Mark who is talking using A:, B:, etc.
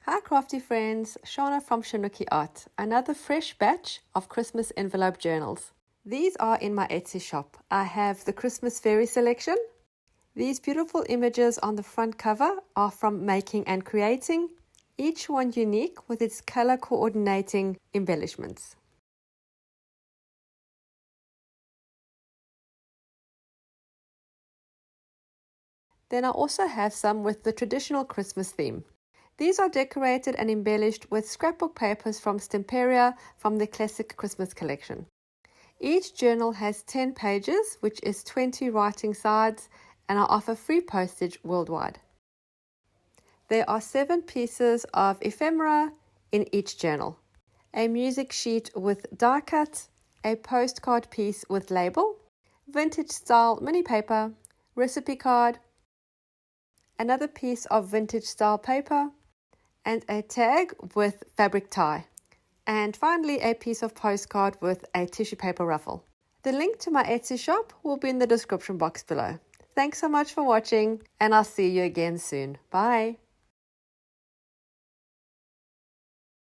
A: Hi crafty friends, Shana from ShanoukiArt, another fresh batch of Christmas envelope journals. These are in my Etsy shop. I have the Christmas fairy selection. These beautiful images on the front cover are from Making and Creating, each one unique with its color coordinating embellishments. Then I also have some with the traditional Christmas theme. These are decorated and embellished with scrapbook papers from Stemperia from the Classic Christmas collection. Each journal has 10 pages, which is 20 writing sides, and I offer free postage worldwide. There are 7 pieces of ephemera in each journal. A music sheet with die cut, a postcard piece with label, vintage style mini paper, recipe card, another piece of vintage style paper, and a tag with fabric tie. And finally, a piece of postcard with a tissue paper ruffle. The link to my Etsy shop will be in the description box below. Thanks so much for watching, and I'll see you again soon. Bye.